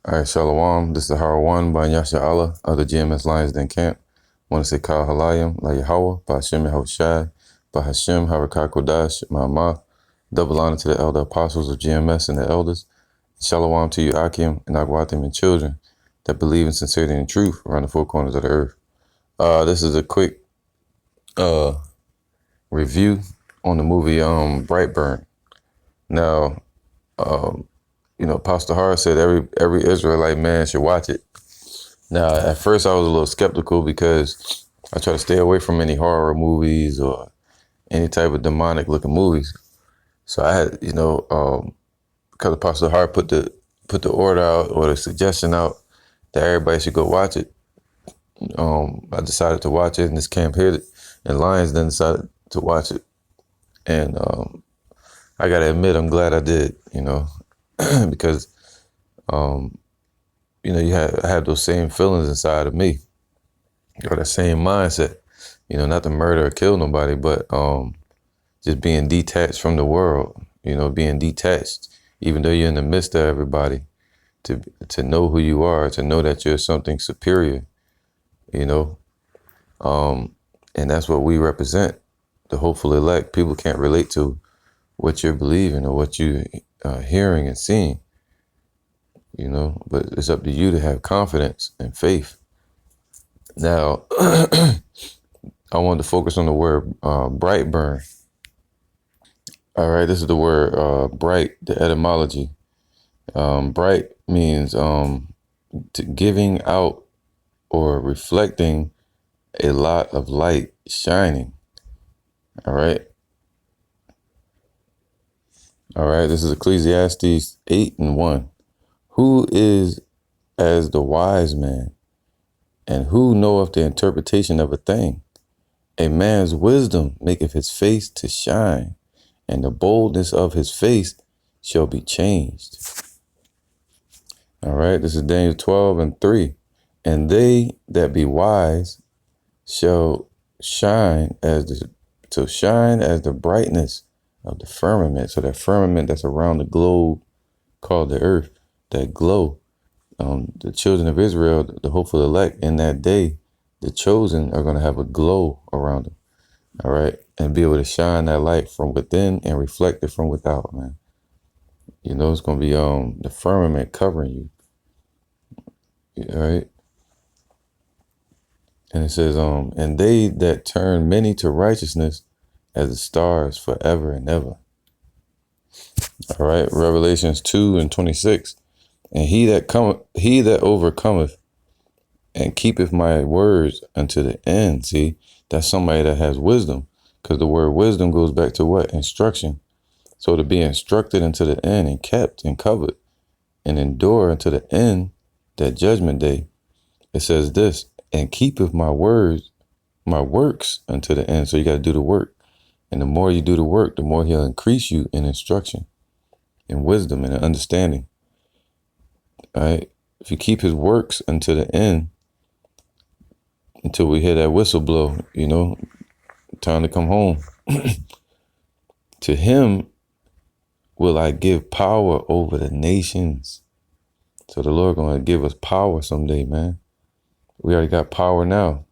All right, Shalom. This is Harawan by Yasha Allah of the GMS Lions Den Camp. I want to say Kal Halayim, La Yahweh, by Hashem Yahushai, by Hashem Harakah Kodash, Ma'amah. Double honor to the elder apostles of GMS and the elders. Shalom to you, Akim, and Agwatim, and children that believe in sincerity and truth around the four corners of the earth. This is a quick review on the movie Brightburn. Now, Pastor Hart said every Israelite man should watch it. Now, at first I was a little skeptical because I try to stay away from any horror movies or any type of demonic looking movies. So I had, because Pastor Hart put the order out or the suggestion out that everybody should go watch it. I decided to watch it, and this camp here and Lions then decided to watch it. And I gotta admit, I'm glad I did, because I had those same feelings inside of me, or that same mindset, not to murder or kill nobody, but just being detached from the world, being detached, even though you're in the midst of everybody, to know who you are, to know that you're something superior, and that's what we represent, the hopeful elect. People can't relate to what you're believing or what you're hearing and seeing, but it's up to you to have confidence and faith. Now, I wanted to focus on the word Brightburn. All right, this is the word bright, the etymology. Bright means giving out or reflecting a lot of light, shining. All right, this is Ecclesiastes 8:1. Who is as the wise man, and who knoweth the interpretation of a thing? A man's wisdom maketh his face to shine, and the boldness of his face shall be changed. All right, this is Daniel 12:3. And they that be wise shall shine as the brightness of the firmament. So that firmament that's around the globe called the earth, that glow. The children of Israel, the hopeful elect, in that day, the chosen are going to have a glow around them. All right, and be able to shine that light from within and reflect it from without, man. It's going to be the firmament covering you. All right. And it says, and they that turn many to righteousness as the stars forever and ever. All right, Revelations 2:26. And he that overcometh and keepeth my words unto the end. See, that's somebody that has wisdom, because the word wisdom goes back to what? Instruction. So to be instructed unto the end and kept and covered and endure unto the end, that judgment day, it says this, and keepeth my words, my works unto the end. So you got to do the work. And the more you do the work, the more he'll increase you in instruction, in wisdom, and in understanding. All right. If you keep his works unto the end, until we hear that whistle blow, time to come home. To him will I give power over the nations. So the Lord going to give us power someday, man. We already got power now.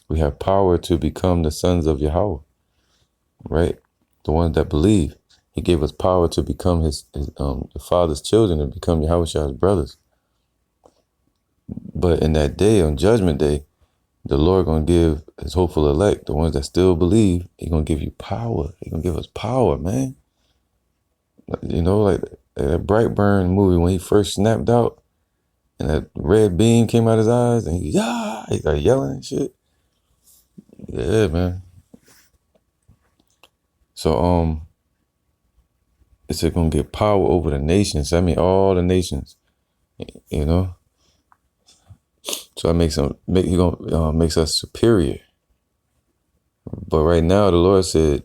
We have power to become the sons of Yahweh, right? The ones that believe. He gave us power to become the Father's children and become Yahweh's brothers. But in that day, on Judgment Day, the Lord going to give his hopeful elect, the ones that still believe, he's going to give you power. He's going to give us power, man. Like that Brightburn movie, when he first snapped out and that red beam came out his eyes and he started yelling and shit. Yeah, man. So, it's going to get power over the nations. I mean, all the nations, So that makes us superior. But right now, the Lord said,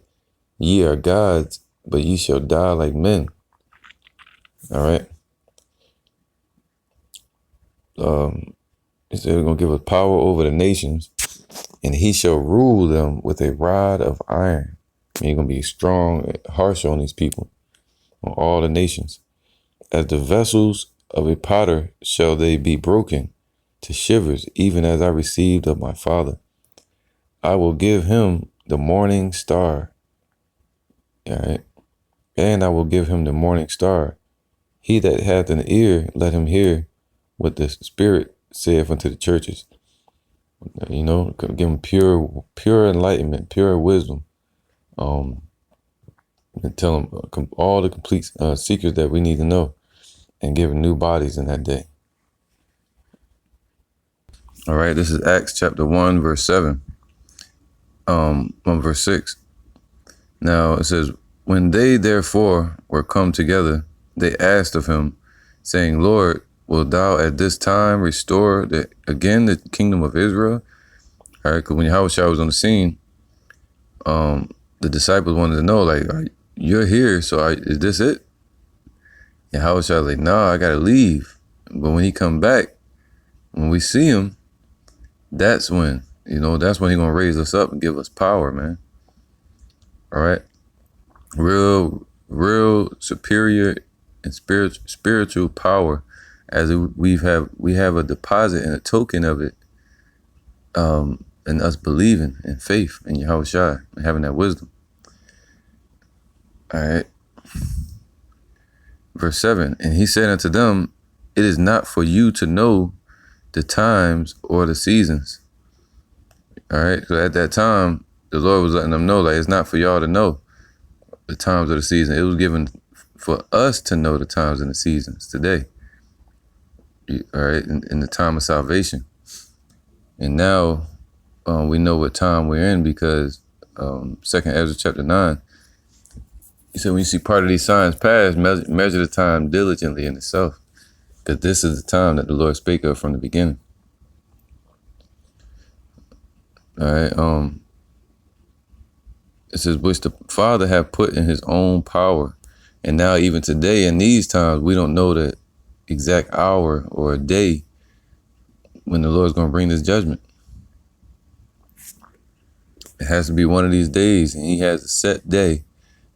ye are gods, but ye shall die like men. All right. He said he's going to give us power over the nations, and he shall rule them with a rod of iron. I mean, he's going to be strong, harsh on these people, on all the nations. As the vessels of a potter shall they be broken to shivers, even as I received of my Father. I will give him the morning star. All right. And I will give him the morning star. He that hath an ear, let him hear what the Spirit saith unto the churches. You know, give him pure enlightenment, pure wisdom. And tell him all the complete secrets that we need to know, and give him new bodies in that day. All right, this is Acts chapter 1, verse 7. 1 verse 6. Now it says, when they therefore were come together, they asked of him, saying, Lord, wilt thou at this time restore again the kingdom of Israel? All right, because when Yahushua was on the scene, the disciples wanted to know, like, you're here, so is this it? And Yahushua was like, no, I got to leave. But when he come back, when we see him, that's when, that's when he's going to raise us up and give us power, man. All right. Real superior and spiritual power, as we have a deposit and a token of it, and us believing in faith in Yahushua and having that wisdom. All right. Verse 7, and he said unto them, it is not for you to know the times or the seasons. All right. So at that time, the Lord was letting them know, like, it's not for y'all to know the times of the season. It was given for us to know the times and the seasons today. All right. In the time of salvation. And now we know what time we're in, because 2nd Ezra chapter 9, he said, when you see part of these signs pass, measure the time diligently in itself, because this is the time that the Lord spake of from the beginning. All right. It says, which the Father have put in his own power. And now even today in these times, we don't know the exact hour or day when the Lord's going to bring this judgment. It has to be one of these days, and he has a set day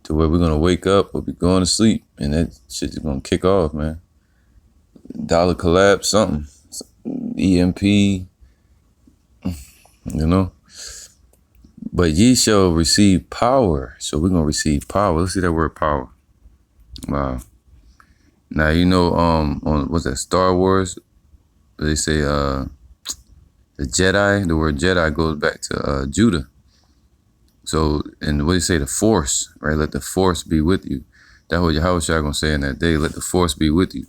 to where we're going to wake up or be going to sleep, and that shit is going to kick off, man. Dollar collapse, something. EMP, But ye shall receive power. So we're going to receive power. Let's see that word power. Wow. Now, on what's that, Star Wars, they say the Jedi, the word Jedi goes back to Judah. So, and what do you say, the force, right? Let the force be with you. That's what Yahushua going to say in that day. Let the force be with you.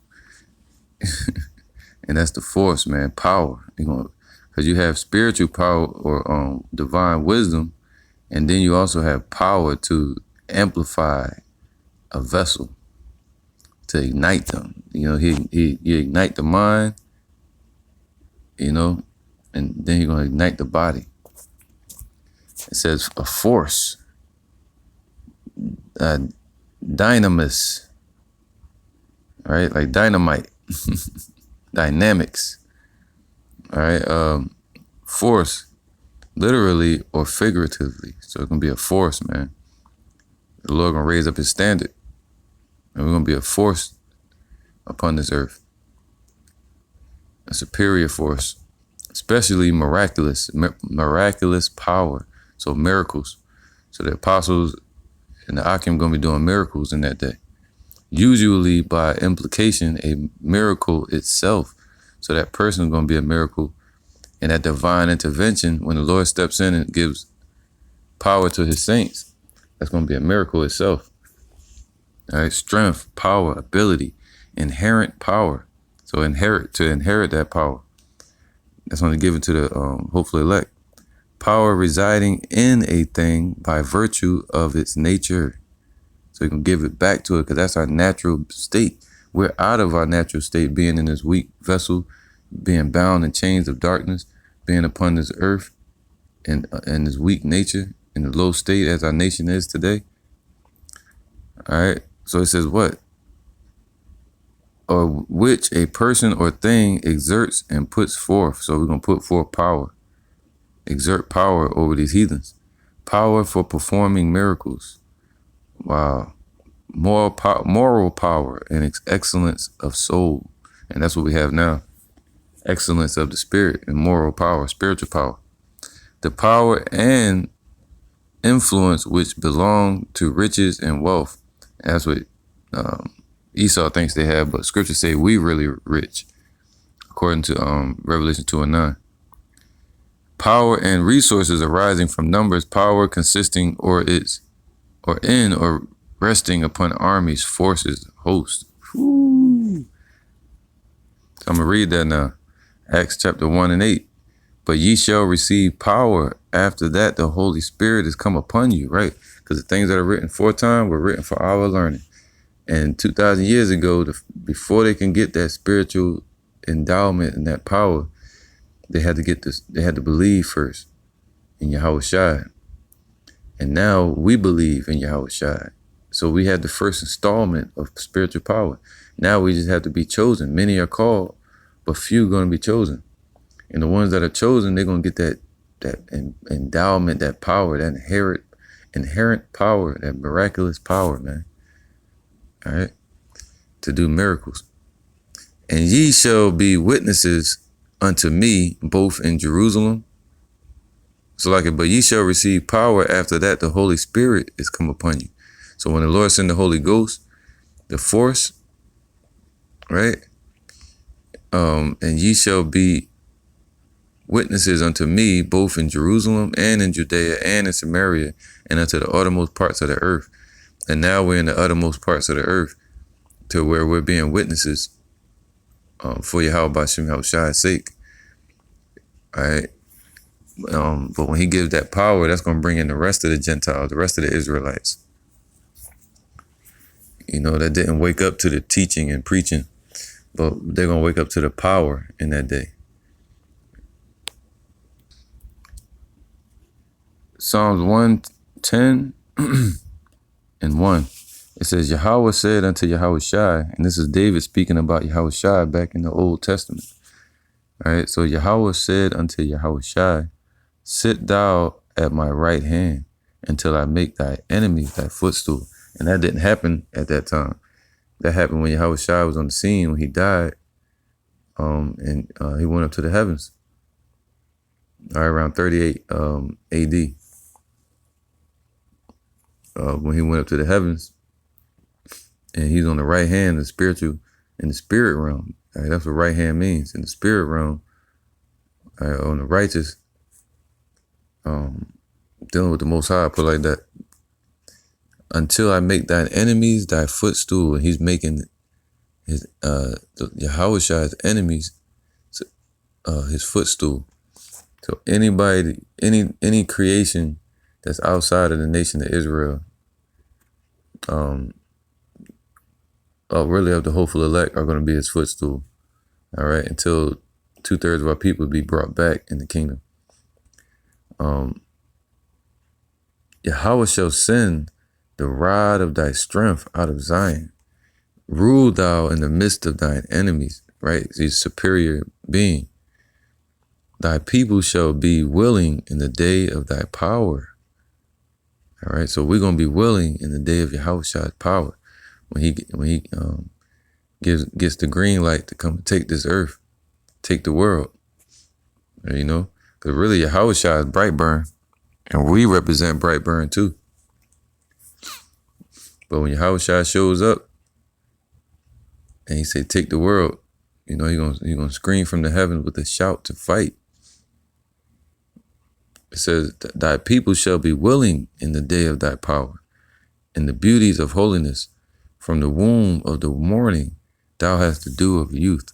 And that's the force, man, power. Because you have spiritual power or divine wisdom, and then you also have power to amplify a vessel, to ignite them. He ignite the mind, and then he's going to ignite the body. It says a force, dynamis, all right, like dynamite, dynamics, all right, force, literally or figuratively. So it's going to be a force, man. The Lord going to raise up his standard, and we're going to be a force upon this earth, a superior force, especially miraculous power. So miracles. So the apostles and the Akim going to be doing miracles in that day. Usually by implication, a miracle itself. So that person is going to be a miracle. And that divine intervention, when the Lord steps in and gives power to his saints, that's going to be a miracle itself. All right, strength, power, ability, inherent power. So inherit that power. That's going to give it to the hopeful elect. Power residing in a thing by virtue of its nature. So you can give it back to it, because that's our natural state. We're out of our natural state, being in this weak vessel, being bound in chains of darkness, being upon this earth and this weak nature, in the low state as our nation is today. All right. So it says what? Or which a person or thing exerts and puts forth. So we're going to put forth power. Exert power over these heathens. Power for performing miracles. Wow. Moral power and excellence of soul. And that's what we have now. Excellence of the spirit and moral power, spiritual power. The power and influence which belong to riches and wealth. That's what Esau thinks they have, but scriptures say we really rich, according to Revelation 2:9. Power and resources arising from numbers, power consisting or resting upon armies, forces, hosts. Woo. I'm gonna read that now. Acts chapter 1:8. But ye shall receive power. After that, the Holy Spirit is come upon you, right? Because the things that are written aforetime were written for our learning. And 2,000 years ago, before they can get that spiritual endowment and that power, they had to get this. They had to believe first in Yahushua. And now we believe in Yahushua. So we had the first installment of spiritual power. Now we just have to be chosen. Many are called, but few going to be chosen. And the ones that are chosen, they're going to get that endowment, that power, that inherent power, that miraculous power, man. All right. To do miracles. And ye shall be witnesses unto me, both in Jerusalem. So but ye shall receive power. After that, the Holy Spirit is come upon you. So when the Lord send the Holy Ghost, the force, right? And ye shall be witnesses unto me, both in Jerusalem and in Judea and in Samaria and unto the uttermost parts of the earth. And now we're in the uttermost parts of the earth to where we're being witnesses for Yahweh B'Shem Yahushua's sake. All right. But when he gives that power, that's going to bring in the rest of the Gentiles, the rest of the Israelites. You know, that didn't wake up to the teaching and preaching, but they're going to wake up to the power in that day. Psalms 110 and 1. It says, Yahweh said unto Yahushua, and this is David speaking about Yahushua back in the Old Testament. All right, so Yahweh said unto Yahushua, sit thou at my right hand until I make thy enemies thy footstool. And that didn't happen at that time. That happened when Yahushua was on the scene, when he died, and he went up to the heavens. All right, around 38 AD. When he went up to the heavens, and he's on the right hand, in the spirit realm. All right, that's what right hand means. In the spirit realm, all right, on the righteous, dealing with the Most High, put it like that. Until I make thine enemies thy footstool. And he's making his Yahushua's enemies his footstool. So anybody, any creation that's outside of the nation of Israel, really of the hopeful elect, are going to be his footstool. All right, until 2/3 of our people be brought back in the kingdom. Yahweh shall send the rod of thy strength out of Zion. Rule thou in the midst of thine enemies, right? He's superior being. Thy people shall be willing in the day of thy power. All right, so we're going to be willing in the day of Yahushua's power. When he gets the green light to come take this earth, take the world, you know, because really Yahushua is Brightburn, and we represent Brightburn too. But when Yahushua shows up and he say, take the world, you know, he's gonna scream from the heavens with a shout to fight. It says, thy people shall be willing in the day of thy power, in the beauties of holiness. From the womb of the morning, thou hast the dew of youth.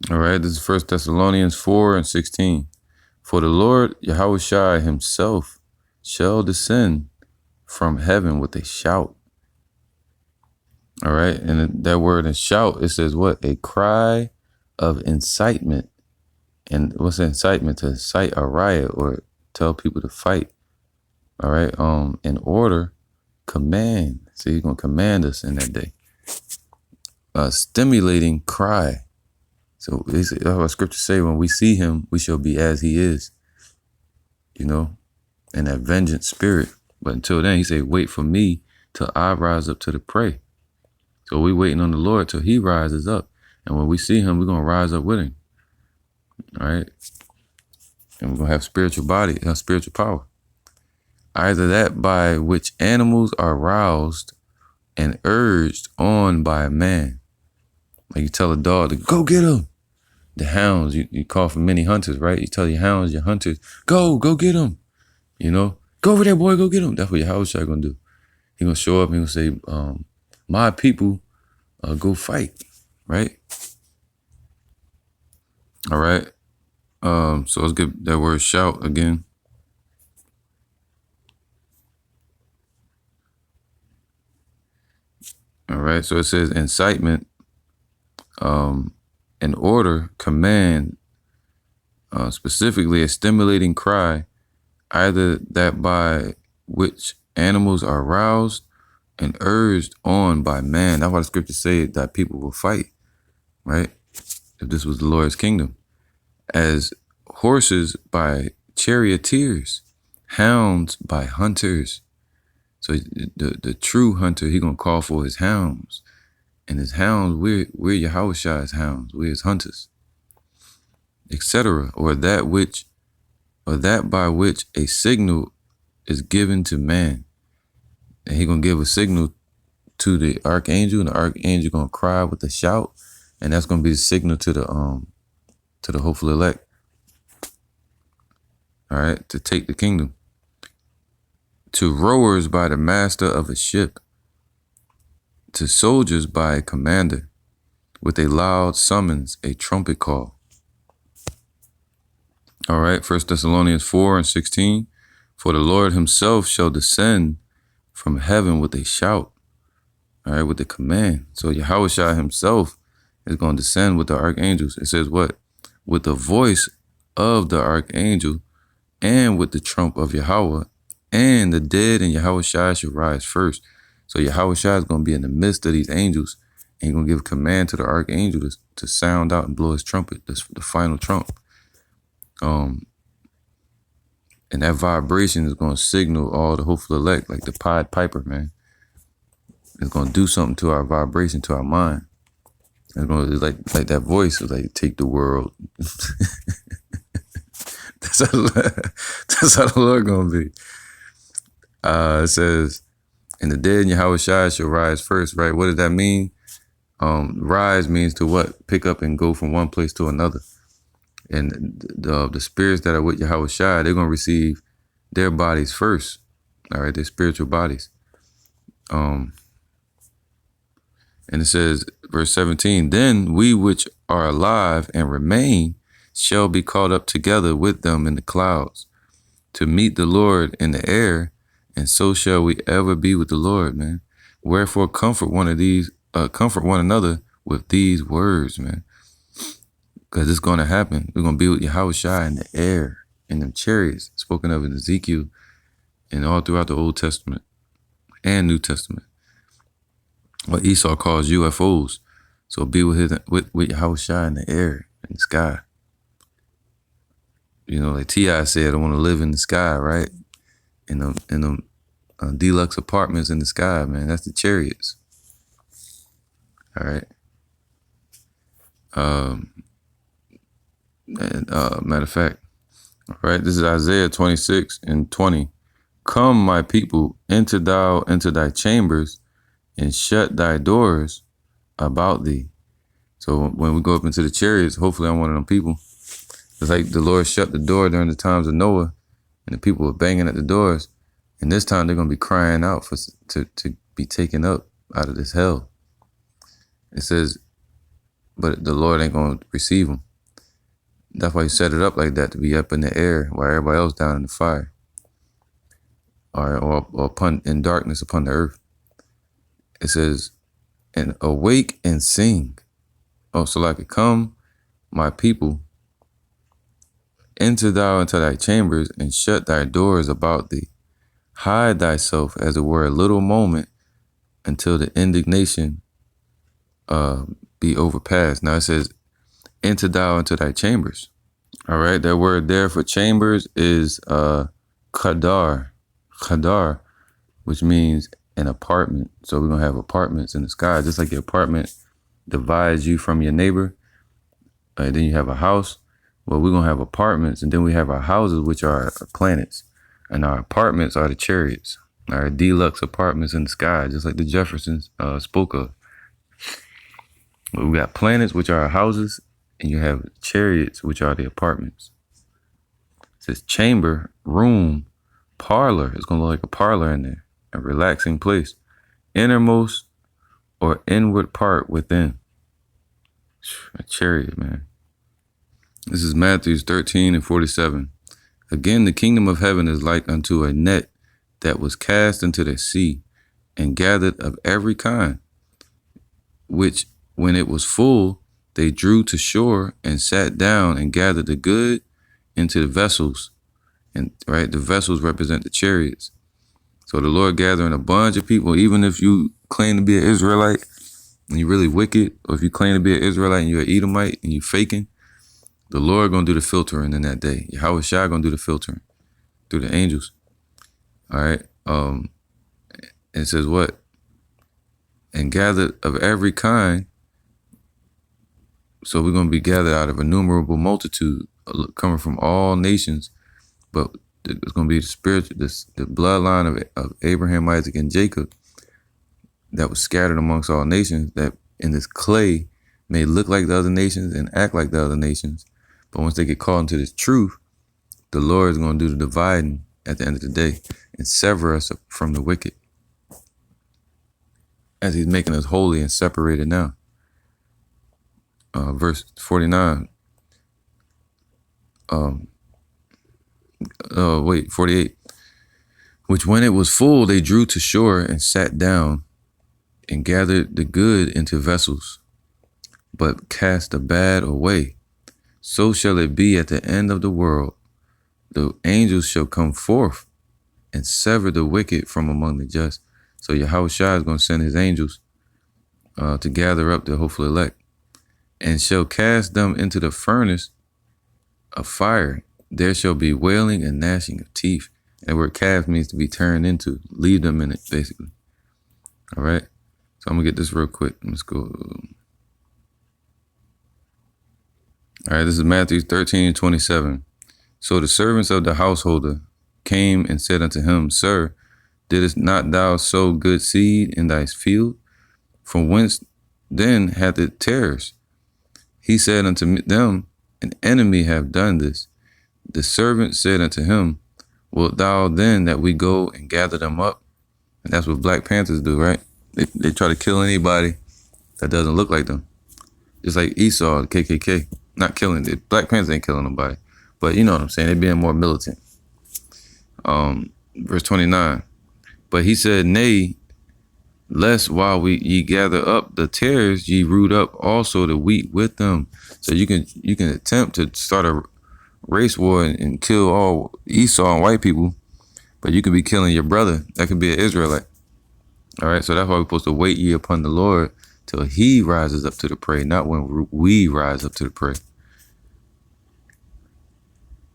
All right, this is 1 Thessalonians 4:16. For the Lord Yahushua himself shall descend from heaven with a shout. All right, and that word in shout, it says what? A cry of incitement. And what's incitement? To incite a riot or tell people to fight. All right, in order, command. So he's going to command us in that day. Stimulating cry. So that's what scripture say, when we see him, we shall be as he is. You know, and that vengeance spirit. But until then, he said, wait for me till I rise up to the prey. So we waiting on the Lord till he rises up. And when we see him, we're going to rise up with him. All right. And we're going to have spiritual power. Either that by which animals are roused and urged on by a man. Like you tell a dog to go get him. The hounds, you call for many hunters, right? You tell your hounds, your hunters, go get him. You know, go over there, boy, go get him. That's what your house shot gonna do. He gonna show up and he'll say, my people go fight, right? All right. So let's get that word shout again. All right. So it says incitement, an order, command, specifically a stimulating cry, either that by which animals are roused and urged on by man. That's why the scriptures say that people will fight, right? If this was the Lord's kingdom. As horses by charioteers, hounds by hunters. So the true hunter, he gonna call for his hounds. And his hounds, we're Yahushua hounds, we're his hunters, etc. Or that by which a signal is given to man. And he gonna give a signal to the archangel, and the archangel gonna cry with a shout, and that's gonna be the signal to the hopeful elect. All right, to take the kingdom. To rowers by the master of a ship. To soldiers by a commander, with a loud summons, a trumpet call. All right, 1 Thessalonians 4:16. For the Lord himself shall descend from heaven with a shout. All right, with the command. So Yahushua himself is going to descend with the archangels. It says what? With the voice of the archangel and with the trump of Yahweh, and the dead in Yahushua shall rise first. So Yahushua is going to be in the midst of these angels, and he's going to give command to the archangel to sound out and blow his trumpet, the final trump. And that vibration is going to signal all the hopeful elect, like the Pied Piper, man. It's going to do something to our vibration, to our mind. It's going to like that voice is like, take the world. That's how the Lord going to be. It says, and the dead in Yahushua shall rise first, right? What does that mean? Rise means to what? Pick up and go from one place to another. And the spirits that are with Yahushua, they're going to receive their bodies first. All right, their spiritual bodies. And it says, verse 17, then we which are alive and remain shall be caught up together with them in the clouds to meet the Lord in the air. And so shall we ever be with the Lord, man. Wherefore comfort one another with these words, man. Because it's going to happen. We're going to be with Yahushua in the air, in them chariots, spoken of in Ezekiel and all throughout the Old Testament and New Testament. What Esau calls UFOs. So be with Yahushua in the air, in the sky. You know, like T.I. said, I want to live in the sky, right? In them deluxe apartments in the sky, man. That's the chariots. All right. Matter of fact, all right, this is Isaiah 26:20. Come, my people, enter thou into thy chambers and shut thy doors about thee. So when we go up into the chariots, hopefully I'm one of them people. It's like the Lord shut the door during the times of Noah, and the people were banging at the doors. And this time they're going to be crying out to be taken up out of this hell. It says, but the Lord ain't going to receive them. That's why he set it up like that, to be up in the air while everybody else down in the fire. Or upon in darkness upon the earth. It says, and awake and sing. Oh, so like it come, my people, enter thou into thy chambers and shut thy doors about thee. Hide thyself, as it were, a little moment until the indignation be overpassed. Now it says, enter thou into thy chambers. All right, that word there for chambers is khadar, which means an apartment. So we're going to have apartments in the sky, just like your apartment divides you from your neighbor. Then you have a house. Well, we're going to have apartments, and then we have our houses, which are our planets. And our apartments are the chariots, our deluxe apartments in the sky, just like the Jeffersons spoke of. We got planets, which are our houses, and you have chariots, which are the apartments. It says chamber, room, parlor. It's going to look like a parlor in there, a relaxing place. Innermost or inward part within. A chariot, man. This is Matthew 13 and 47. Again, the kingdom of heaven is like unto a net that was cast into the sea and gathered of every kind, which when it was full, they drew to shore and sat down and gathered the good into the vessels. And right, the vessels represent the chariots. So the Lord gathering a bunch of people, even if you claim to be an Israelite and you're really wicked, or if you claim to be an Israelite and you're an Edomite and you're faking, the Lord gonna do the filtering in that day. Yahweh Shai gonna do the filtering through the angels. All right. It says what? And gathered of every kind. So we're gonna be gathered out of innumerable multitude, coming from all nations. But it's gonna be the bloodline of Abraham, Isaac, and Jacob that was scattered amongst all nations. That in this clay may look like the other nations and act like the other nations. But once they get called into this truth, the Lord is going to do the dividing at the end of the day and sever us from the wicked, as he's making us holy and separated now. Verse 49. 48. Which when it was full, they drew to shore and sat down and gathered the good into vessels, but cast the bad away. So shall it be at the end of the world. The angels shall come forth and sever the wicked from among the just. So Yahweh Shai is going to send his angels to gather up the hopeful elect, and shall cast them into the furnace of fire. There shall be wailing and gnashing of teeth. And the word cast means to be turned into. Leave them in it, basically. All right. So I'm going to get this real quick. Let's go. All right, this is Matthew 13 and 27. So the servants of the householder came and said unto him, Sir, didst not thou sow good seed in thy field? From whence then hath it tares? He said unto them, An enemy have done this. The servant said unto him, Wilt thou then that we go and gather them up? And that's what Black Panthers do, right? They try to kill anybody that doesn't look like them. Just like Esau, the KKK. Not killing it. Black Panthers ain't killing nobody. But you know what I'm saying? They're being more militant. Verse 29. But he said, Nay, lest while ye gather up the tares, ye root up also the wheat with them. So you can attempt to start a race war and kill all Esau and white people, but you could be killing your brother. That could be an Israelite. All right. So that's why we're supposed to wait ye upon the Lord till he rises up to the prey, not when we rise up to the prey.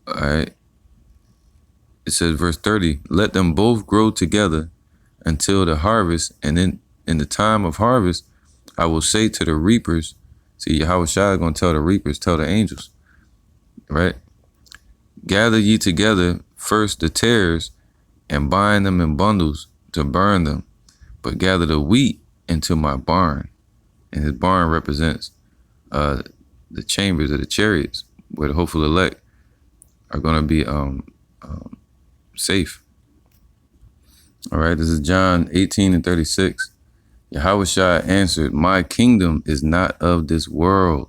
All right. It says, verse 30, let them both grow together until the harvest. And then in the time of harvest, I will say to the reapers, see, Yahweh Shai is going to tell the reapers, tell the angels, right? Gather ye together first the tares and bind them in bundles to burn them, but gather the wheat into my barn. And his barn represents the chambers of the chariots where the hopeful elect are going to be safe. All right, this is John 18 and 36. Yahweh Shai answered, my kingdom is not of this world.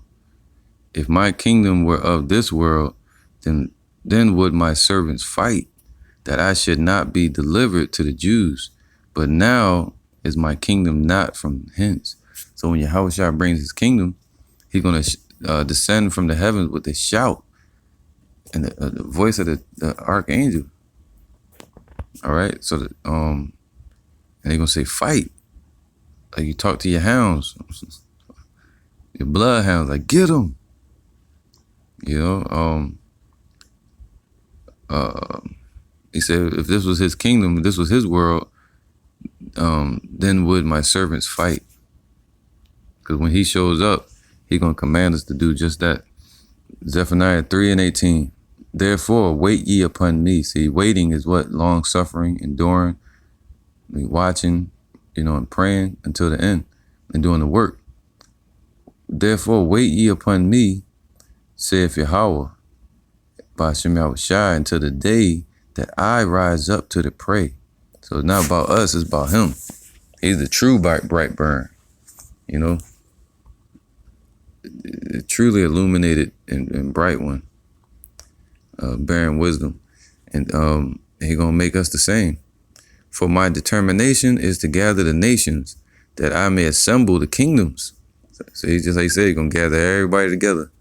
If my kingdom were of this world, then would my servants fight, that I should not be delivered to the Jews. But now is my kingdom not from hence. So when Yahweh Shai brings his kingdom, he's going to descend from the heavens with a shout and the voice of the archangel. All right. So, and they're going to say, fight. Like you talk to your hounds, your bloodhounds, like, get them. You know, he said, if this was his kingdom, if this was his world, then would my servants fight. Because when he shows up, he going to command us to do just that. Zephaniah 3:18. Therefore, wait ye upon me. See, waiting is what? Long suffering, enduring, watching, and praying until the end and doing the work. Therefore, wait ye upon me, saith Yahweh, by Shem Yahushai, until the day that I rise up to the prey. So it's not about us, it's about him. He's the true Brightburn, truly illuminated and bright one, bearing wisdom. And he gonna make us the same. For my determination is to gather the nations, that I may assemble the kingdoms. So he just like he said, he's gonna gather everybody together.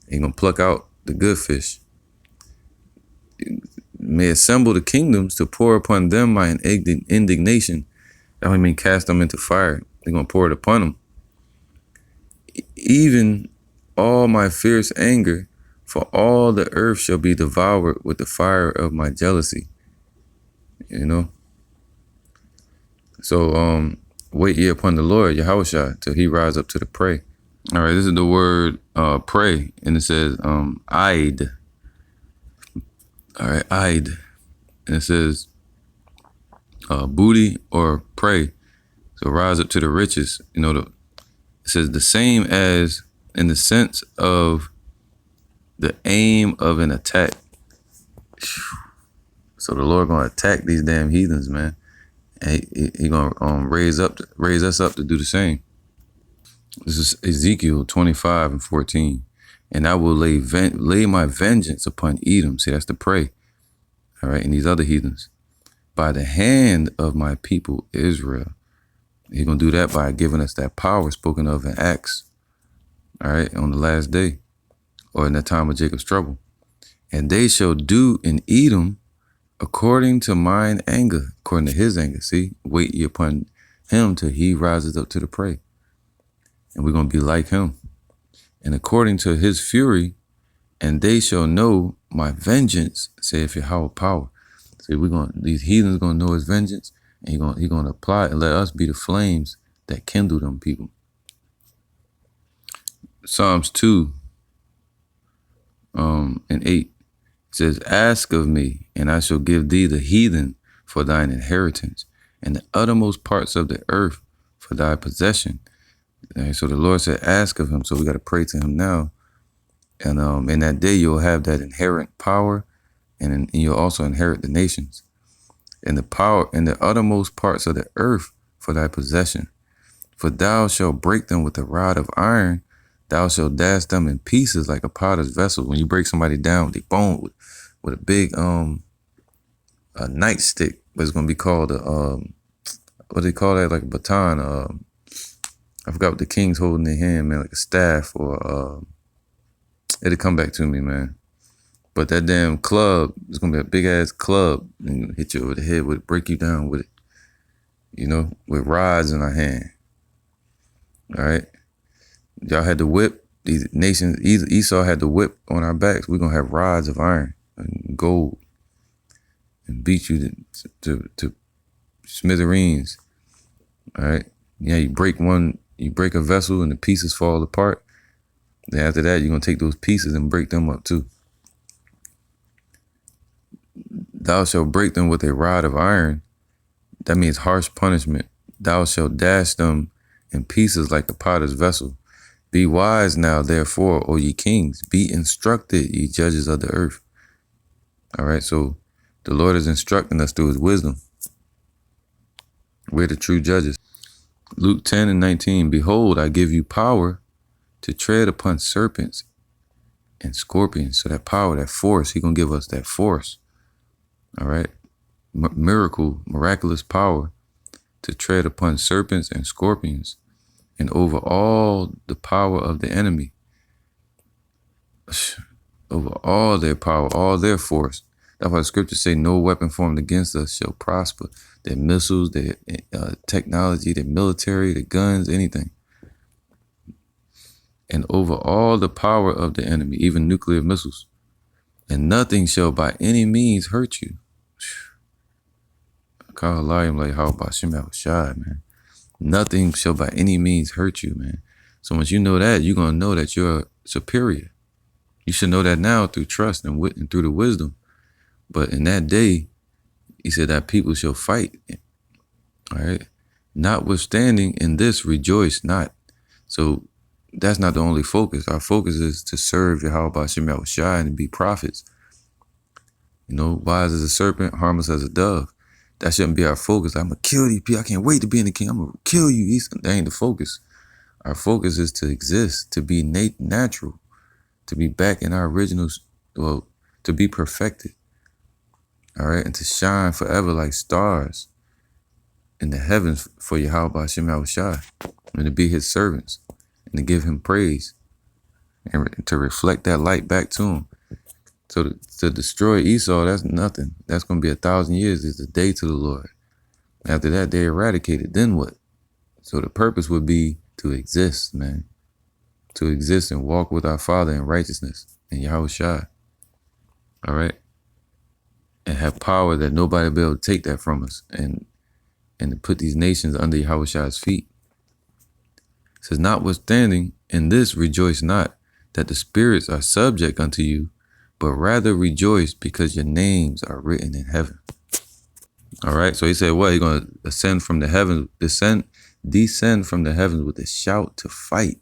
He's gonna pluck out the good fish. May assemble the kingdoms to pour upon them my indignation. That would mean cast them into fire. They're gonna pour it upon them. Even all my fierce anger, for all the earth shall be devoured with the fire of my jealousy. So wait ye upon the Lord, Yahushua, till he rise up to the prey. All right, this is the word prey, and it says Eid. All right, Eid. And it says booty or prey. So rise up to the riches. It says the same as in the sense of the aim of an attack. So the Lord gonna attack these damn heathens, man. And he gonna raise us up to do the same. This is Ezekiel 25:14. And I will lay my vengeance upon Edom. See, that's the prey. All right, and these other heathens. By the hand of my people, Israel. He's going to do that by giving us that power spoken of in Acts. All right, on the last day. Or in the time of Jacob's trouble. And they shall do in Edom according to mine anger. According to his anger. See, wait ye upon him till he rises up to the prey. And we're going to be like him. And according to his fury, and they shall know my vengeance, saith Yahweh power. See, these heathens gonna know his vengeance, and he gonna apply it and let us be the flames that kindle them people. Psalms 2 and 8 says, ask of me, and I shall give thee the heathen for thine inheritance, and the uttermost parts of the earth for thy possession. And so the Lord said, ask of him. So we got to pray to him now. And in that day, you'll have that inherent power, and you'll also inherit the nations and the power and the uttermost parts of the earth for thy possession. For thou shalt break them with a rod of iron. Thou shalt dash them in pieces like a potter's vessel. When you break somebody down with a bone with a big a nightstick, but it's going to be called what do they call that? Like a baton. I forgot what the king's holding in their hand, man, like a staff or it'll come back to me, man. But that damn club, it's gonna be a big ass club and hit you over the head with it, break you down with it, with rods in our hand. All right. Y'all had the whip. These nations, Esau had the whip on our backs. We're gonna have rods of iron and gold and beat you to smithereens. All right. Yeah, you break a vessel and the pieces fall apart. Then after that, you're going to take those pieces and break them up too. Thou shalt break them with a rod of iron. That means harsh punishment. Thou shalt dash them in pieces like a potter's vessel. Be wise now, therefore, O ye kings. Be instructed, ye judges of the earth. All right, so the Lord is instructing us through his wisdom. We're the true judges. Luke 10:19, behold, I give you power to tread upon serpents and scorpions. So that power, that force, he's going to give us that force. All right. Miraculous power to tread upon serpents and scorpions and over all the power of the enemy. Over all their power, all their force. That's why the scriptures say no weapon formed against us shall prosper. Their missiles, their technology, their military, their guns, anything. And over all the power of the enemy, even nuclear missiles. And nothing shall by any means hurt you. Like how about Shem Yahushai, man. Nothing shall by any means hurt you, man. So once you know that, you're going to know that you're superior. You should know that now through trust and through the wisdom. But in that day, he said that people shall fight. All right. Notwithstanding in this, rejoice not. So that's not the only focus. Our focus is to serve Yahweh B'Shem Yahushua and be prophets. You know, wise as a serpent, harmless as a dove. That shouldn't be our focus. I'm going to kill these people. I can't wait to be in the kingdom. I'm going to kill you. That ain't the focus. Our focus is to exist, to be natural, to be back in our originals, well, to be perfected. All right. And to shine forever like stars in the heavens for Yahweh B'Shem Yahushua, and to be his servants and to give him praise and to reflect that light back to him. So to destroy Esau, that's nothing. That's going to be 1,000 years. It's a day to the Lord. After that, they're eradicated. Then what? So the purpose would be to exist, man. To exist and walk with our Father in righteousness and Yahushua. All right? And have power that nobody will be able to take that from us. And to put these nations under Yahushua's feet. It says, notwithstanding, in this rejoice not, that the spirits are subject unto you, but rather rejoice because your names are written in heaven. All right. So he said, what? He's going to ascend from the heavens, descend from the heavens with a shout to fight.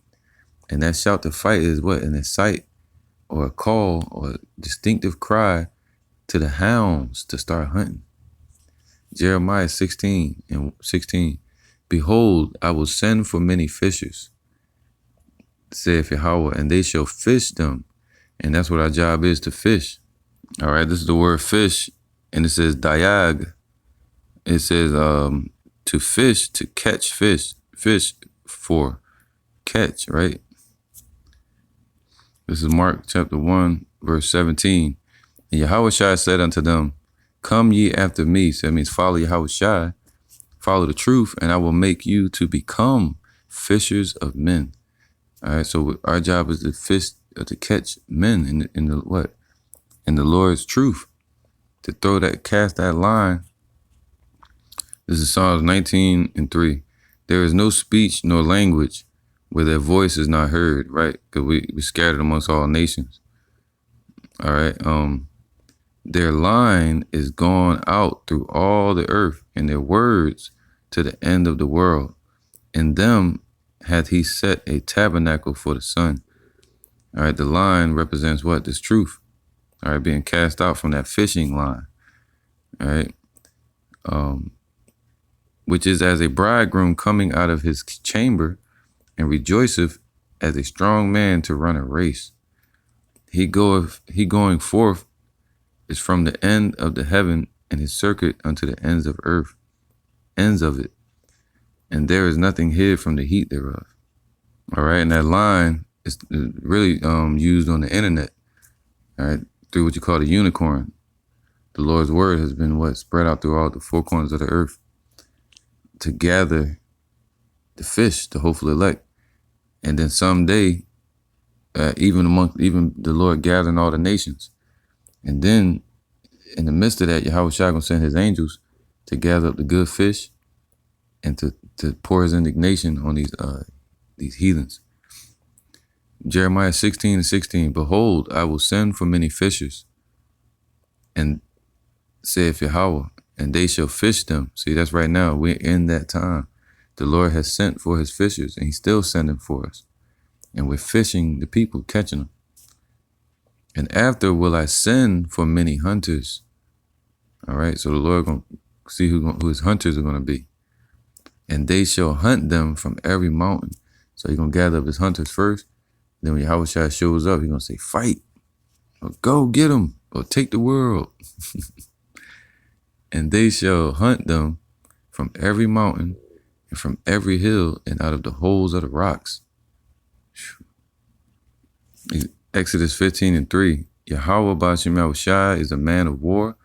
And that shout to fight is what? An incite or a call or a distinctive cry to the hounds to start hunting. Jeremiah 16:16. Behold, I will send for many fishers, saith Yahweh, and they shall fish them. And that's what our job is, to fish. All right, this is the word fish, and it says dayag. It says to fish, to catch fish, fish for catch, right? This is Mark chapter 1, verse 17. And Yahushua said unto them, come ye after me. So that means follow Yahushua, follow the truth, and I will make you to become fishers of men. All right, so our job is to fish, to catch men in the what? In the Lord's truth. To cast that line. This is Psalms 19:3. There is no speech nor language where their voice is not heard, right? Because we scattered amongst all nations. All right. Their line is gone out through all the earth, and their words to the end of the world. In them hath he set a tabernacle for the sun. All right, the line represents what? This truth. All right, being cast out from that fishing line. All right. Which is as a bridegroom coming out of his chamber and rejoiceth as a strong man to run a race. He going forth is from the end of the heaven and his circuit unto the ends of earth, ends of it. And there is nothing hid from the heat thereof. All right. And that line is really used on the internet, all right, through what you call the unicorn. The Lord's word has been spread out through all the four corners of the earth to gather the fish, the hopeful elect. And then someday, even the Lord gathering all the nations. And then in the midst of that, Yahushua gonna send his angels to gather up the good fish and to pour his indignation on these heathens. Jeremiah 16:16. Behold, I will send for many fishers, and saith Yahweh, and they shall fish them. See, that's right now. We're in that time. The Lord has sent for his fishers, and he's still sending for us. And we're fishing the people, catching them. And after will I send for many hunters. All right, so the Lord going to see who his hunters are going to be. And they shall hunt them from every mountain. So he's going to gather up his hunters first. Then when Yahushua shows up, he's going to say, fight, or go get them, or take the world. And they shall hunt them from every mountain and from every hill and out of the holes of the rocks. Exodus 15:3. Yahweh B'Shem Yahushua is a man of war.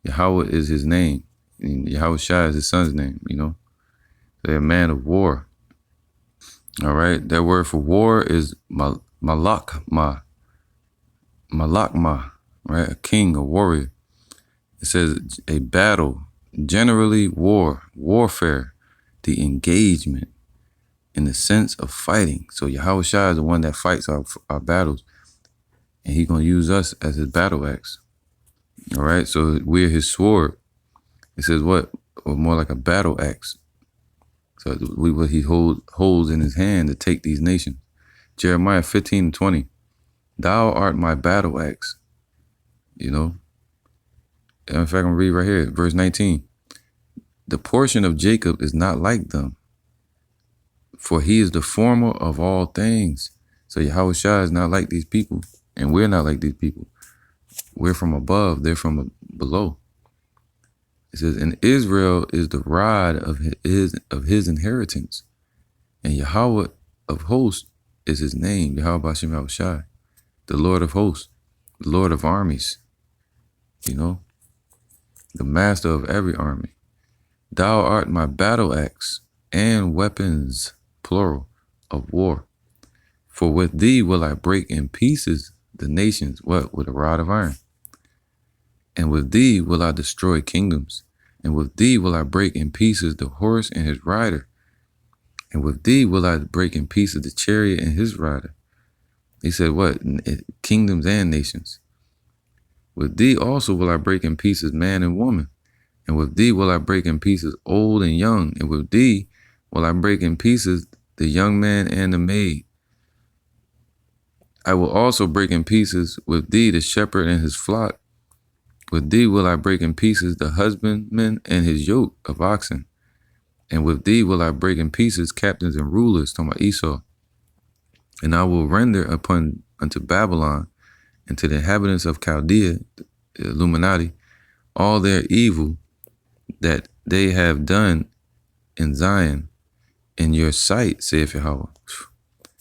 Yahweh is his name. And Yahushua is his son's name, you know. They're a man of war. All right. That word for war is malakma, right? A king, a warrior. It says a battle, generally warfare, the engagement in the sense of fighting. So Yahweh Shai is the one that fights our battles, and he's going to use us as his battle axe. All right, so we're his sword. It says what? Or more like a battle axe. So what he holds in his hand to take these nations. Jeremiah 15:20. Thou art my battle axe. You know. In fact, I'm going to read right here, verse 19. The portion of Jacob is not like them, for he is the former of all things. So Yahweh Shai is not like these people, and we're not like these people. We're from above, they're from below. It says, and Israel is the rod of his inheritance, and Yahweh of hosts is his name, Yahweh Bashem Yahweh Shai, the Lord of hosts, the Lord of armies, you know, the master of every army. Thou art my battle axe and weapons, plural, of war. For with thee will I break in pieces the nations, what? With a rod of iron. And with thee will I destroy kingdoms. And with thee will I break in pieces the horse and his rider. And with thee will I break in pieces the chariot and his rider. He said what? Kingdoms and nations. With thee also will I break in pieces man and woman. And with thee will I break in pieces old and young. And with thee will I break in pieces the young man and the maid. I will also break in pieces with thee the shepherd and his flock. With thee will I break in pieces the husbandman and his yoke of oxen. And with thee will I break in pieces captains and rulers, talking about Esau. And I will render unto Babylon and to the inhabitants of Chaldea, the Illuminati, all their evil that they have done in Zion in your sight, saith Yahweh.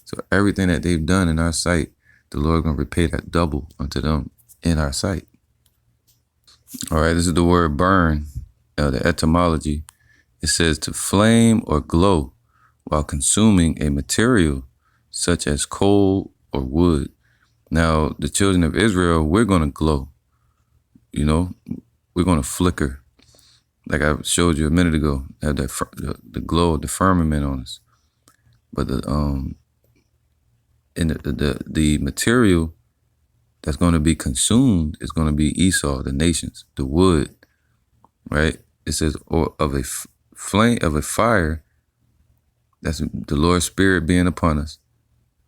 So everything that they've done in our sight, the Lord going to repay that double unto them in our sight. All right, this is the word burn, the etymology. It says to flame or glow while consuming a material such as coal or wood. Now, the children of Israel, we're going to glow. You know, we're going to flicker. Like I showed you a minute ago, have that the glow of the firmament on us. But the material that's going to be consumed is going to be Esau, the nations, the wood, right? It says, or of a flame, of a fire, that's the Lord's Spirit being upon us.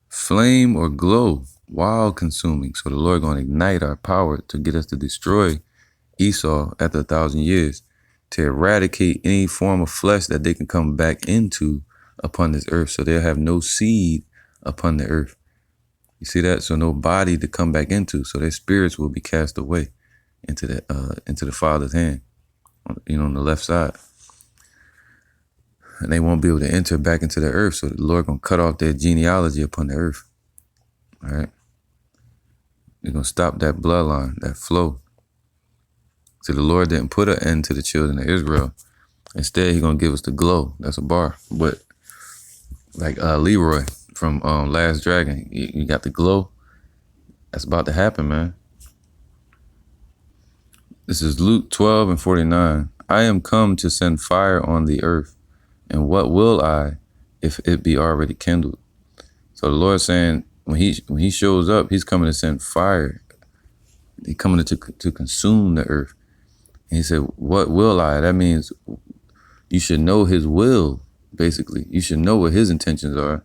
Flame or glow while consuming. So the Lord going to ignite our power to get us to destroy Esau after 1,000 years, to eradicate any form of flesh that they can come back into upon this earth. So they'll have no seed upon the earth. You see that? So no body to come back into. So their spirits will be cast away into the Father's hand, you know, on the left side. And they won't be able to enter back into the earth. So the Lord going to cut off their genealogy upon the earth. All right. He's going to stop that bloodline, that flow. So the Lord didn't put an end to the children of Israel. Instead, he's going to give us the glow. That's a bar. But like Leroy from Last Dragon, you got the glow. That's about to happen, man. This is Luke 12:49. I am come to send fire on the earth. And what will I if it be already kindled? So the Lord's saying when he shows up, he's coming to send fire. He's coming to consume the earth. And he said, what will I? That means you should know his will, basically. You should know what his intentions are.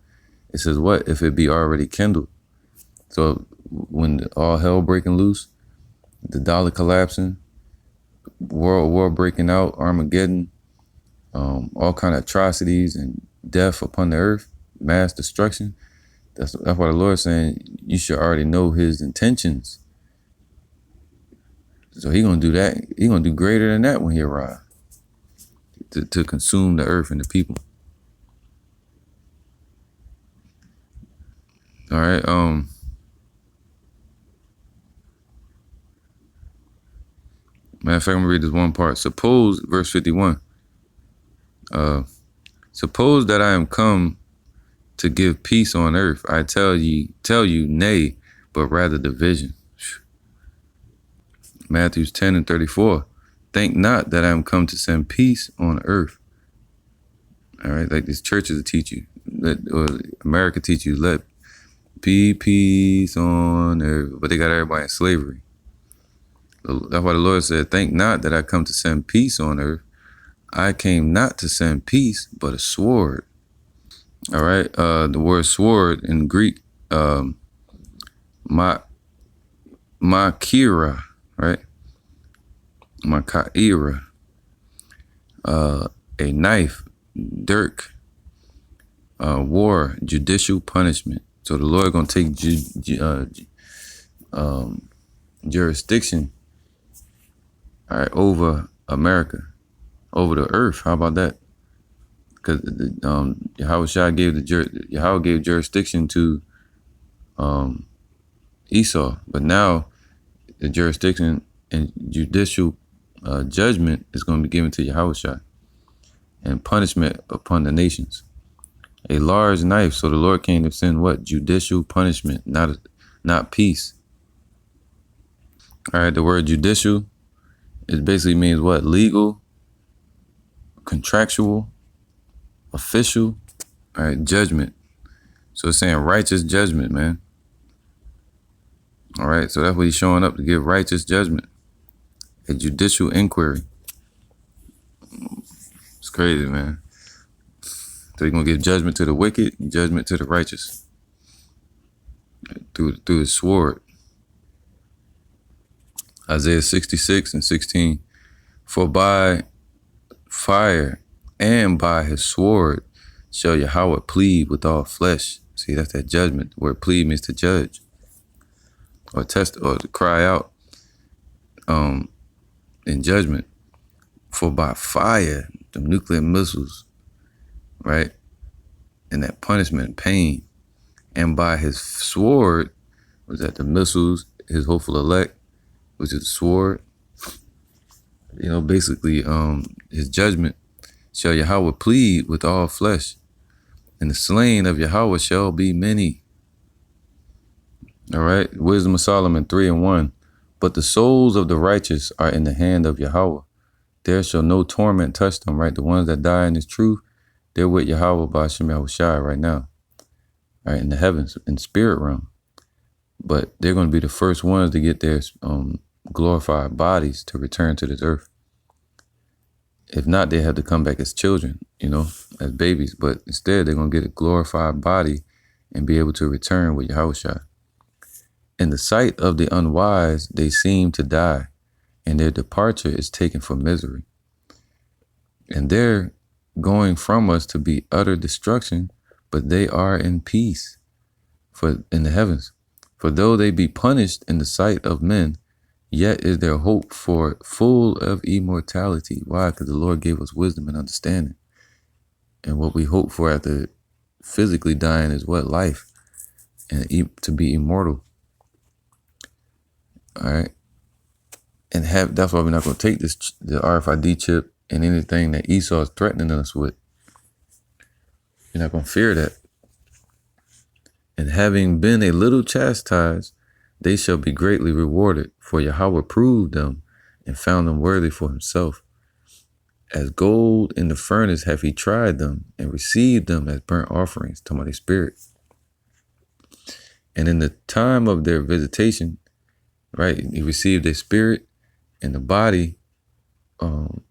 It says, what if it be already kindled? So when all hell breaking loose, the dollar collapsing, world war breaking out, Armageddon, all kind of atrocities and death upon the earth, mass destruction. That's why the Lord's saying you should already know his intentions. So he's going to do that. He's going to do greater than that when he arrives to consume the earth and the people. All right. Matter of fact, I'm going to read this one part. Suppose, verse 51. Suppose that I am come to give peace on earth. I tell you, nay, but rather division. Matthew 10:34. Think not that I am come to send peace on earth. All right, like these churches will teach you, or America teach you, let be peace on earth, but they got everybody in slavery. That's why the Lord said, "Think not that I come to send peace on earth. I came not to send peace, but a sword." All right, the word sword in Greek, ma makira, right? Makaira, a knife, dirk, war, judicial punishment. So the Lord gonna take jurisdiction, all right, over America, over the earth. How about that? Because Yahweh gave jurisdiction to Esau, but now the jurisdiction and judicial judgment is going to be given to Yahweh, and punishment upon the nations. A large knife. So the Lord came to send what? Judicial punishment, not peace. All right, the word judicial, it basically means what? Legal, contractual, official, all right, judgment. So it's saying righteous judgment, man. All right, so that's what he's showing up to give righteous judgment, a judicial inquiry. It's crazy, man. So he's going to give judgment to the wicked and judgment to the righteous through his sword. Isaiah 66:16. For by fire and by his sword shall Yahweh plead with all flesh. See, that's that judgment. The word plead means to judge or test or to cry out in judgment. For by fire, the nuclear missiles, right? And that punishment and pain. And by his sword, was that the missiles, his hopeful elect, which is the sword. You know, basically, his judgment shall Yahweh plead with all flesh, and the slain of Yahweh shall be many. All right, Wisdom of Solomon 3:1. But the souls of the righteous are in the hand of Yahweh. There shall no torment touch them, right? The ones that die in his truth, they're with Yahweh by Hashem Yahushai right now, right, in the heavens, in the spirit realm. But they're going to be the first ones to get their glorified bodies to return to this earth. If not, they have to come back as children, you know, as babies. But instead, they're going to get a glorified body and be able to return with Yahushua. In the sight of the unwise, they seem to die, and their departure is taken for misery. And they're going from us to be utter destruction, but they are in peace in the heavens. For though they be punished in the sight of men, yet is their hope for full of immortality. Why? Because the Lord gave us wisdom and understanding. And what we hope for after physically dying is what? Life. And to be immortal. All right. And that's why we're not going to take the RFID chip and anything that Esau is threatening us with. You're not going to fear that. And having been a little chastised, they shall be greatly rewarded, for Yahweh proved them and found them worthy for himself. As gold in the furnace have he tried them and received them as burnt offerings, talking about their spirit. And in the time of their visitation, right, he received their spirit, and the body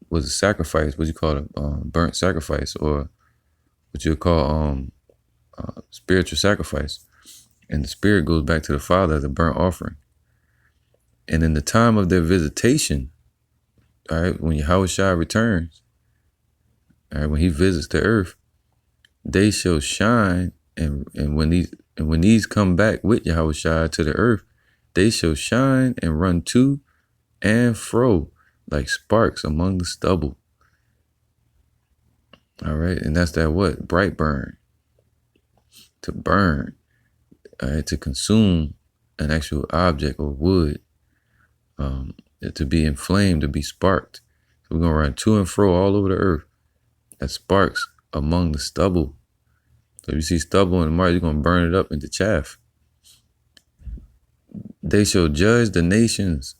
was a sacrifice, what you call it, burnt sacrifice, or what you call spiritual sacrifice. And the spirit goes back to the Father as a burnt offering. And in the time of their visitation, all right, when Yahushua returns, all right, when he visits the earth, they shall shine. And when these come back with Yahushua to the earth, they shall shine and run to and fro like sparks among the stubble. All right, and that's that what? Brightburn. To burn, all right, to consume an actual object or wood, to be inflamed, to be sparked. So we're going to run to and fro all over the earth as sparks among the stubble. So if you see stubble in the market, you're going to burn it up into chaff. They shall judge the nations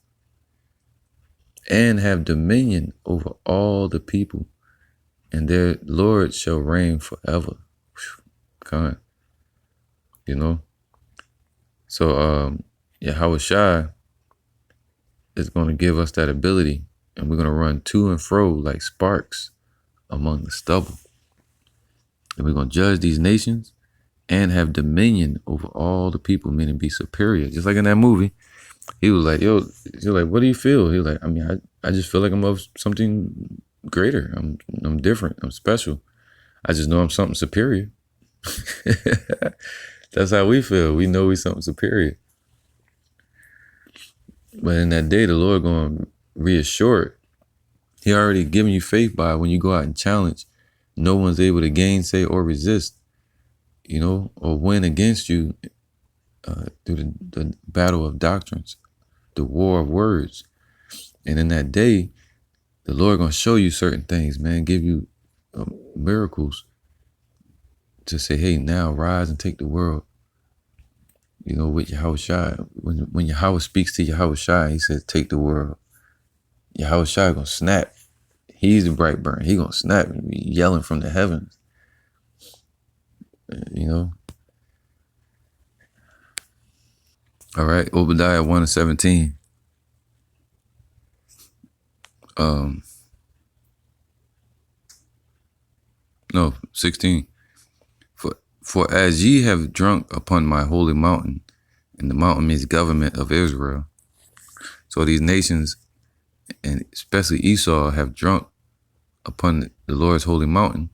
and have dominion over all the people. and their Lord shall reign forever. Kind, you know. So Yahweh Shai is going to give us that ability, and we're going to run to and fro like sparks among the stubble. And we're going to judge these nations and have dominion over all the people, meaning be superior. Just like in that movie, he was like, yo, he's like, what do you feel? He was like, I mean, I just feel like I'm of something greater. I'm different. I'm special. I just know I'm something superior. That's how we feel. We know we're something superior. But in that day, the Lord going to reassure it. He already given you faith by when you go out and challenge. No one's able to gainsay or resist, you know, or win against you through the battle of doctrines, the war of words. And in that day, the Lord going to show you certain things, man, give you miracles to say, hey, now rise and take the world, you know, with Yahweh Shai. When Yahweh speaks to Yahweh Shai, he says, take the world. Yahweh Shai going to snap. He's the Brightburn. He going to snap and be yelling from the heavens, you know. All right, Obadiah 1:17. No, 16. For as ye have drunk upon my holy mountain, and the mountain means government of Israel. So these nations, and especially Esau, have drunk upon the Lord's holy mountain.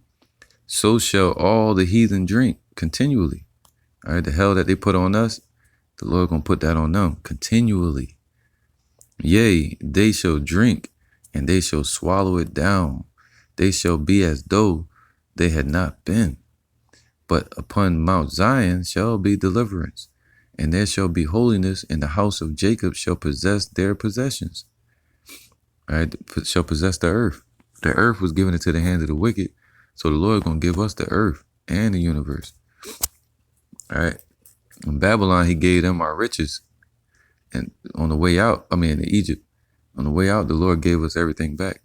So shall all the heathen drink continually. All right, the hell that they put on us, the Lord gonna put that on them continually. Yea, they shall drink, and they shall swallow it down. They shall be as though they had not been. But upon Mount Zion shall be deliverance, and there shall be holiness, and the house of Jacob shall possess their possessions. All right, shall possess the earth. The earth was given into the hands of the wicked, so the Lord gonna give us the earth and the universe. All right. In Babylon, he gave them our riches. And on the way out, in Egypt, on the way out, the Lord gave us everything back.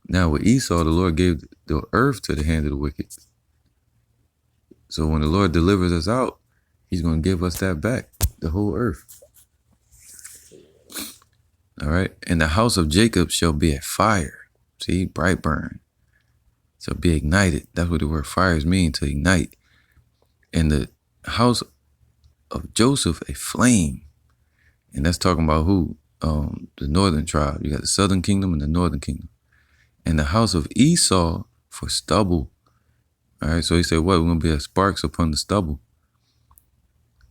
Now with Esau, the Lord gave the earth to the hand of the wicked. So when the Lord delivers us out, he's going to give us that back, the whole earth. All right. And the house of Jacob shall be a fire. See, Brightburn. Shall be ignited. That's what the word fires mean, to ignite. And the house of Joseph, a flame. And that's talking about who? The northern tribe. You got the southern kingdom and the northern kingdom. And the house of Esau for stubble. All right, so he said, what? We're going to be as sparks upon the stubble.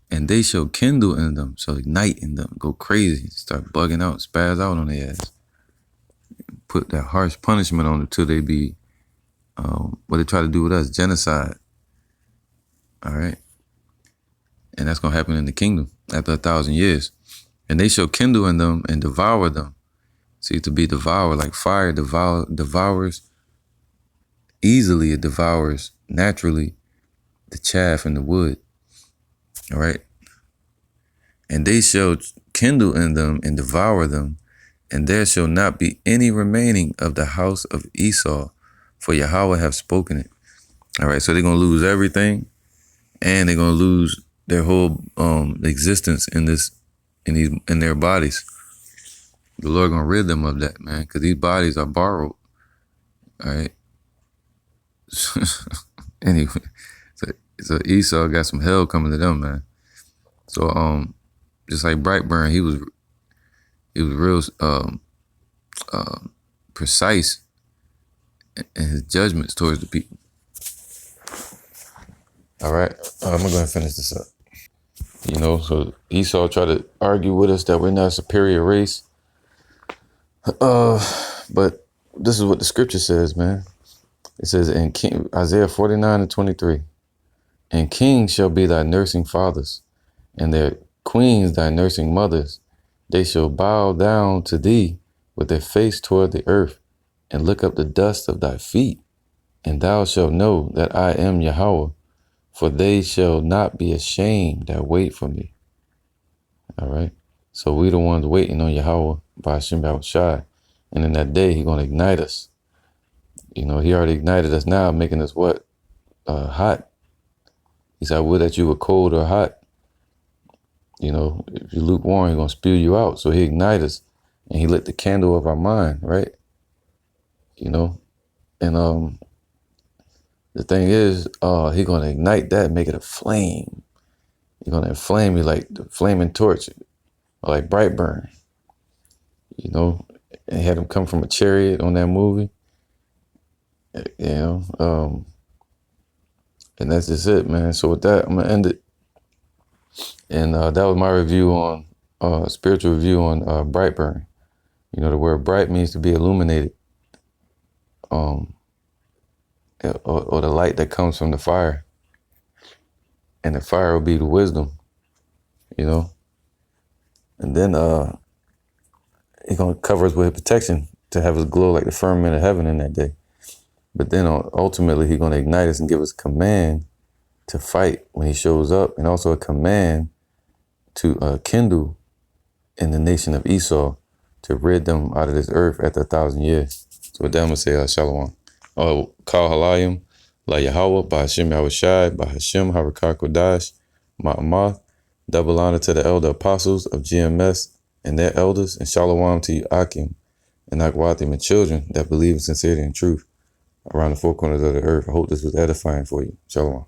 And they shall kindle in them, shall ignite in them, go crazy, start bugging out, spaz out on their ass. Put that harsh punishment on them till they be, what they try to do with us, genocide. All right. And that's going to happen in the kingdom after 1,000 years. And they shall kindle in them and devour them. See, to be devoured, like fire devours easily, it devours naturally the chaff and the wood. All right. And they shall kindle in them and devour them, and there shall not be any remaining of the house of Esau, for Yahweh have spoken it. All right. So they're going to lose everything, and they're going to lose their whole existence in their bodies. The Lord gonna rid them of that, man, because these bodies are borrowed. All right. Anyway, so Esau got some hell coming to them, man. So just like Brightburn, he was real precise in his judgments towards the people. All right, I'm gonna go ahead and finish this up. You know, so Esau tried to argue with us that we're not a superior race. But this is what the scripture says, man. It says in Isaiah 49:23, and kings shall be thy nursing fathers, and their queens thy nursing mothers. They shall bow down to thee with their face toward the earth, and lick up the dust of thy feet. And thou shalt know that I am Yahweh, for they shall not be ashamed that wait for me. All right. So we the ones waiting on Yahweh by Hashem Shai. And in that day, he's going to ignite us. You know, he already ignited us now, making us what? Hot. He said, I would that you were cold or hot. You know, if you're lukewarm, he's going to spew you out. So he ignited us and he lit the candle of our mind, right? You know, and the thing is, he's going to ignite that, make it a flame. He's going to inflame you like the flaming torch, or like Brightburn, you know, and had him come from a chariot on that movie, you know, and that's just it, man. So with that, I'm going to end it. And that was my review on, spiritual review on Brightburn. You know, the word bright means to be illuminated, or the light that comes from the fire. And the fire will be the wisdom, you know. And then he's going to cover us with protection to have us glow like the firmament of heaven in that day. But then ultimately, he's going to ignite us and give us command to fight when he shows up, and also a command to kindle in the nation of Esau to rid them out of this earth after 1,000 years. So with that, I'm going to say Shalom. Kal Halayim, La Yahweh, Bahashim Yahushai, Bahashim Harakar Kodash, Ma'amath. Double honor to the elder apostles of GMS and their elders, and Shalom to you, Akim and Akwatim, and children that believe in sincerity and truth around the four corners of the earth. I hope this was edifying for you. Shalom.